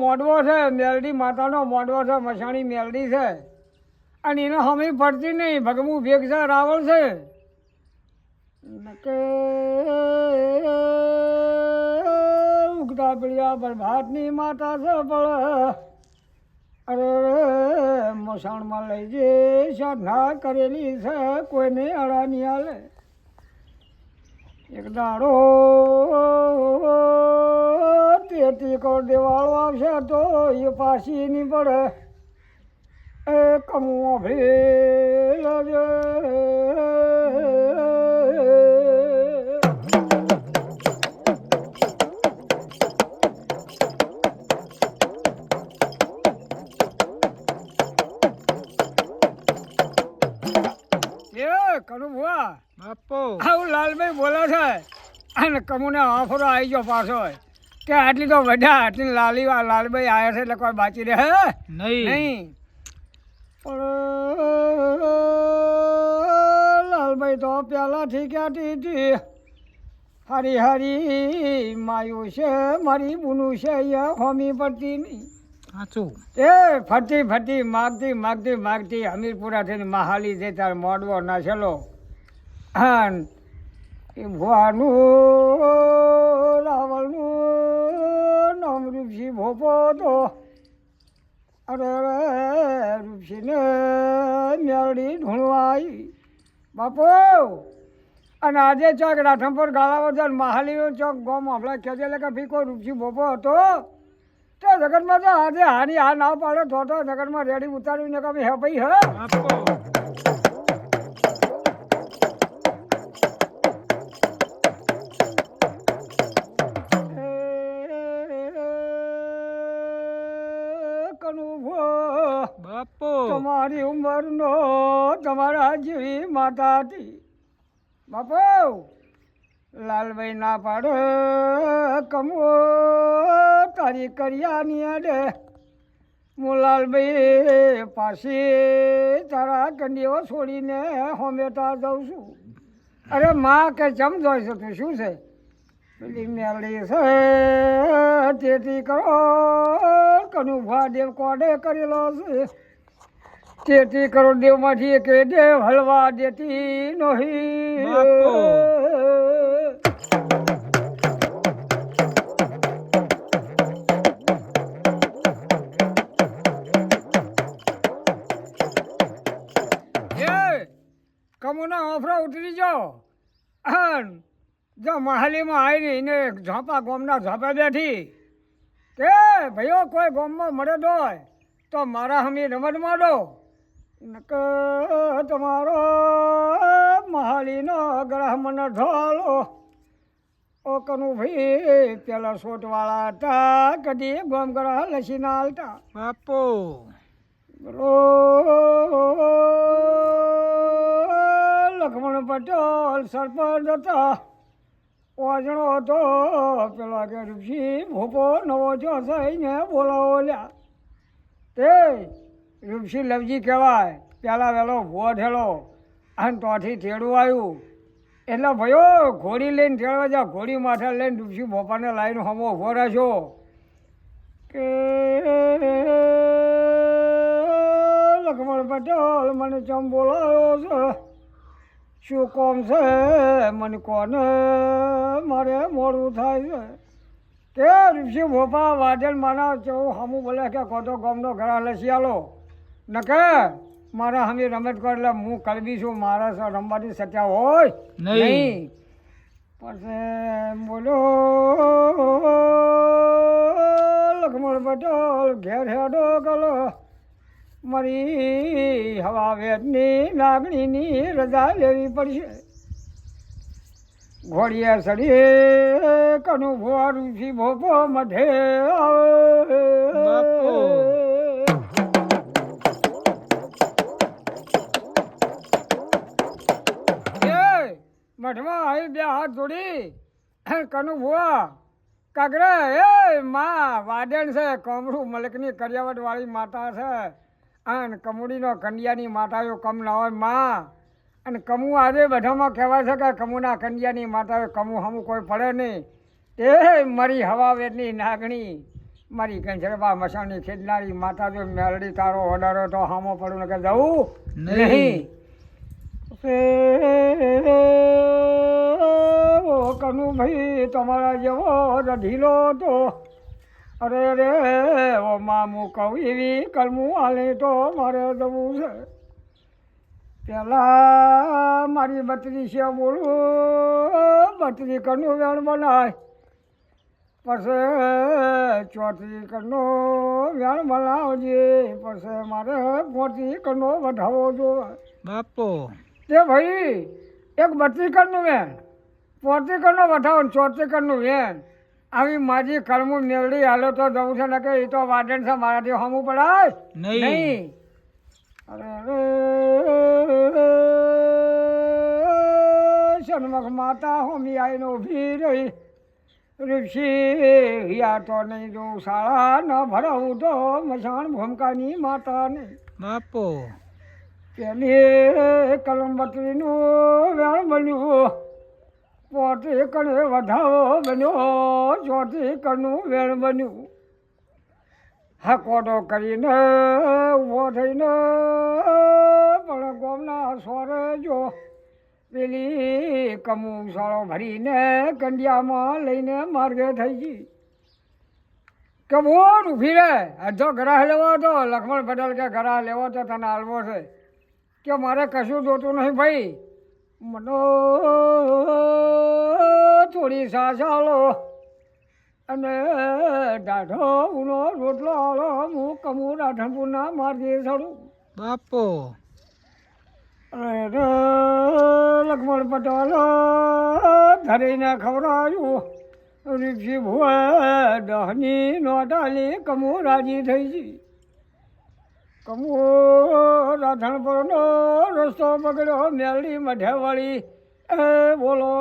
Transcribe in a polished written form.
મોડવો છે, મેલડી માતાનો મોડવો છે, મસાણી મેલડી છે. અને એને હમી પડતી નહીં, ભગવું ભેગ છે, રાવળ છે. નકે ઉગતા પીળિયા પ્રભાતની માતા છે, પણ અરે મસાણમાં લઈ જઈ સાધના કરેલી છે, કોઈને અડા નહીં હાલે. એક દાડો તેતી કર દેવાળો આવશે તો એ પાછી નહીં પડે. એ કમુઓ ભેલ કનું ભુવા બાપો આવું લાલભાઈ બોલે છે. અને કમુને આફરો આવી ગયો પાછો કે આટલી તો વઢા આટલી લાલભાઈ આવ્યા છે એટલે કોઈ બાકી રહે નહીં. પણ લાલભાઈ તો પહેલાંથી ક્યાંથી હતી. હારી હારી માયું છે મારી બુનું છે અહીંયા હોમી પડતી નહીં. સાચું એ ફરતી ફરતી માગતી માગતી માગતી હમીરપુરા થઈને મહાલી જતા મોડવો નાખેલો. હા એ ભુવાનું રાવળનું નામ રૂપસી ભોપો તો અરે રૂપસીને મેળડી ઢૂંઢવા આવી બાપો. અને આજે ચોક રાઠમપુર ગાળાવદર મહાલીનો ચોક ગોમ આપણે કહેજે કે ભી કોઈ રૂપસી ભોપો હતો તો જગતમાં તો આજે હાની હા ના પાડે તો જગતમાં રેડી ઉતારીને કે હે ભાઈ હે બાપો બાપો તમારી ઉંમરનો તમારા જેવી માતા હતી બાપો. લાલભાઈ ના પાડે કમો તારી કરિયાની અડે. હું લાલભાઈ પાછી તારા કંડીઓ છોડીને હોમેતા જાઉં છું. અરે માં કે જમ જોઈ છે તું શું છે પેલી મેળડી છે તેથી કરો કનું દેવ કોડે કરેલો છે. તેથી કરોડ દેવમાંથી એક દેવ હલવા દેતી નહીં. કમુના ઓફરા ઉતરી જાઓ. જો મહાલીમાં આવીને એને ઝાંપા ગોમના ઝાંપા બેઠી કે ભાઈઓ કોઈ ગોમમાં મળે દોય તો મારા હમી રમત માંડો. નક તમારો મહાલીનો ગ્રહ મને ઢોલો. ઓ કનું ભાઈ પેલા સોટવાળા હતા કદી ગોમ ગ્રહ લસીના હાલતા બાપો. લક્ષ્મણ પટેલ સરપંચ હતા. ઓજણો હતો પેલા કે રૂપસી ભોપો નવો જો થઈને બોલાવો લ્યા. તે રૂપસી લવજી કહેવાય. પહેલાં વહેલો ભૂવો ઠેલો અને તોથી ઠેડું આવ્યું એટલે ભાઈઓ ઘોડી લઈને ઠેળવા જા. ઘોડી માથે લઈને રૂપસી ભોપાને લાવીને હમો ઊભો રહેશો કે લક્ષ્મણ પટેલ મને ચમ બોલાવ્યો છે શું કોમ છે મને કોને મારે મોડું થાય છે કે ઋષિ ભોપા વાદળ માના ચેવું હમું બોલે કે કોતો ગમનો ઘરા લસી આલો નકે મારા હમી રમત કર એટલે હું કલબી છું મારા રમવાની સત્યા હોય નહીં. પછી બોલ્યો લક્ષ્મણ પટેલ ઘેર હેડો ગલો મારી હવા વેદની લાગણીની રજા લેવી પડશે. ઘોડીએ સડીએ કનું ભુવા ઋષિ ભોપો મઢે બાપો. મઠમાં આવી બે હાથ જોડી કનું ભુવા કાગરા એ માં વાદણ છે કમરું મલકની કરિયાવટ વાળી માતા છે. અને કમુડીનો કંડિયાની માતાઓ કમ ના હોય માં. અને કમુ આજે બધામાં કહેવાય છે કે કમુના કંડિયાની માતાઓ કમુ હમું કોઈ પડે નહીં. એ મારી હવા વેદની નાગણી મારી કંચરબા મસાણી ખેડનારી માતા જો મેલડી તારો ઓર્ડર તો હામો પડું ને કે જવું નહીં. ઓ કનુભાઈ તમારા જેવો રઢીલો તો અરે રે ઓ મામું કહું એવી કલમું હાલે તો મારે જવું છે. પેલા મારી બત્રી છે બોલું બત્રી કનું વેણ બનાય પછી ચોથી કનો વેણ બનાવજે પછી મારે પોતી કનો વધાવો જોવે. બાપો તે ભાઈ એક બત્રી કણનું વેણ પોતી કનો વધાવો ને ચોથી કણનું વેણ આવી મારી કલમું મેળડી હાલો તો જવું છે ને કે એ તો વાદન છે મારાથી હમું પડાય નહીં. અરે સન્મુખ માતા હોમી આવીને ઊભી રહી ઋષિ યા તો નહીં જો શાળા ન ભરાવું તો મસાણ ભૂમકાની માતા નહીં. બાપો પેલી કલમબત્રીનું વેણ બન્યું પોતે કણે વધાવો બન્યો ચોથી કણનું વેણ બન્યું. હકોડો કરીને ઊભો થઈને પણ ગોમના સોરે જો પેલી કમુસાળો ભરીને કંડિયામાં લઈને માર્ગે થઈ ગઈ. કે બોલ ઊભી રહે અડધો ઘરા લેવો હતો. લક્ષ્મણ પટેલ કે ઘરા લેવો તો તને હાલવો છે કે મારે કશું જોતું નહીં ભાઈ મને થોડી સાસ હાલો અને દાઢો ઉનો રોટલો હાલો હું કમું રાધનપુરના માર્ગે ચડું. બાપો અરે લક્ષ્મણ પટેલ ધરીને ખવડાવ્યું રીક્ષી ભુએ દહની નોટાલી કમું રાજી થઈ ગઈ. કમું રાધનપુરનો રસ્તો પકડ્યો મેલડી મઢે વળી એ બોલો